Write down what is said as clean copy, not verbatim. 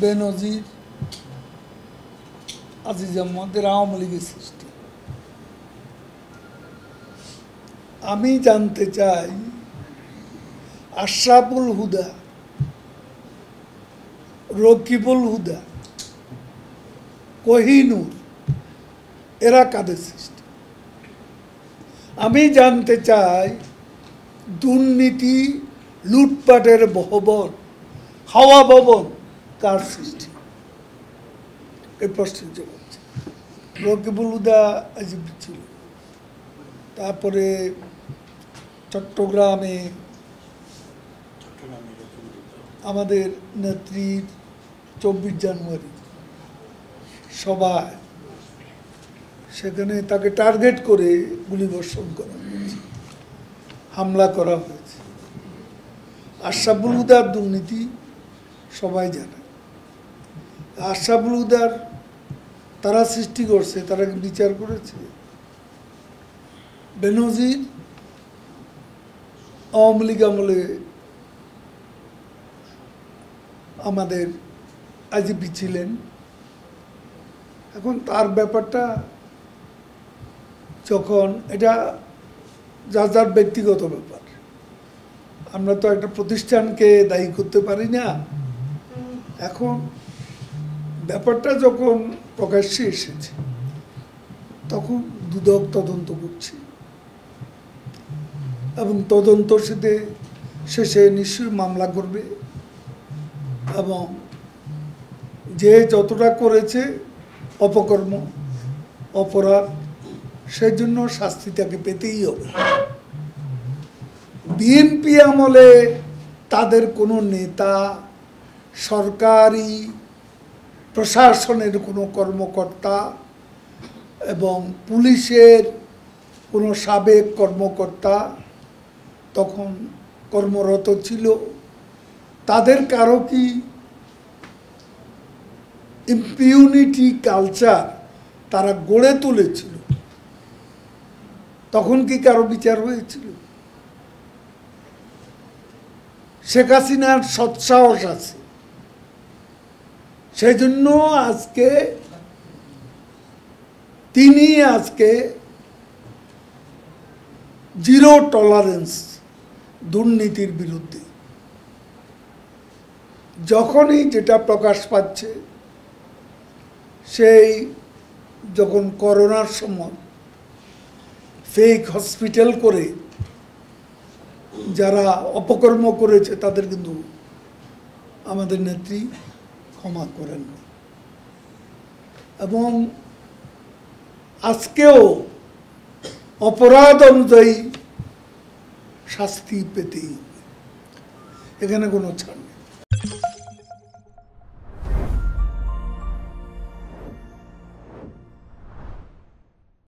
বেনজির, আজিজ আহমদের আওয়ামী লীগের সৃষ্টি। আমি জানতে চাই আশরাফুল হুদা, রকিবুল হুদা, কোহিনুর এরা কাদের সৃষ্টি? আমি জানতে চাই দুর্নীতি, লুটপাটের ভবন, হাওয়া ভবন কার সৃষ্টি? এই প্রশ্নের জবাব রকিবুল হুদা আজিব ছিল। তারপরে চট্টগ্রামে আমাদের নেত্রীর 24 জানুয়ারি সভায়, সেখানে তাকে টার্গেট করে গুলিবর্ষণ করা হয়েছে, হামলা করা হয়েছে। আশরাফুল হুদার দুর্নীতি সবাই জানে। আশরাফুল হুদার তারা সৃষ্টি করছে, তারা বিচার করেছে। বেনজির আওয়ামী লীগ আমলে আমাদের আইজিপি ছিলেন। এখন তার ব্যাপারটা যখন, এটা যার যার ব্যক্তিগত ব্যাপার, আমরা তো একটা প্রতিষ্ঠানকে দায়ী করতে পারি না। এখন ব্যাপারটা যখন প্রকাশ্যে এসেছে তখন দুদক তদন্ত করছে এবং তদন্ত শেষে নিশ্চয়ই মামলা করবে এবং যে যতটা করেছে অপকর্ম, অপরাধ, সেজন্য শাস্তি তাকে পেতেই হবে। বিএনপি আমলে তাদের কোনো নেতা, সরকারি প্রশাসনের কোনো কর্মকর্তা এবং পুলিশের কোনো সাবেক কর্মকর্তা তখন কর্মরত ছিল, তাদের কারো কি ইম্পিউনিটি কালচার তারা গড়ে তুলেছিল? তখন কি কারো বিচার হয়েছিল? শেখ হাসিনার সৎসাহস আছে, সেই জন্য তিনি আজকে জিরো টলারেন্স দুর্নীতির বিরুদ্ধে। যখনই যেটা প্রকাশ পাচ্ছে, সেই যখন করোনার সময় ফেক হসপিটাল করে যারা অপকর্ম করেছে তাদের কিন্তু আমাদের নেত্রী ক্ষমা করেন। এবং আজকেও অপরাধ অনুযায়ী শাস্তি পেতেই, এখানে কোনো ছাড় নেই।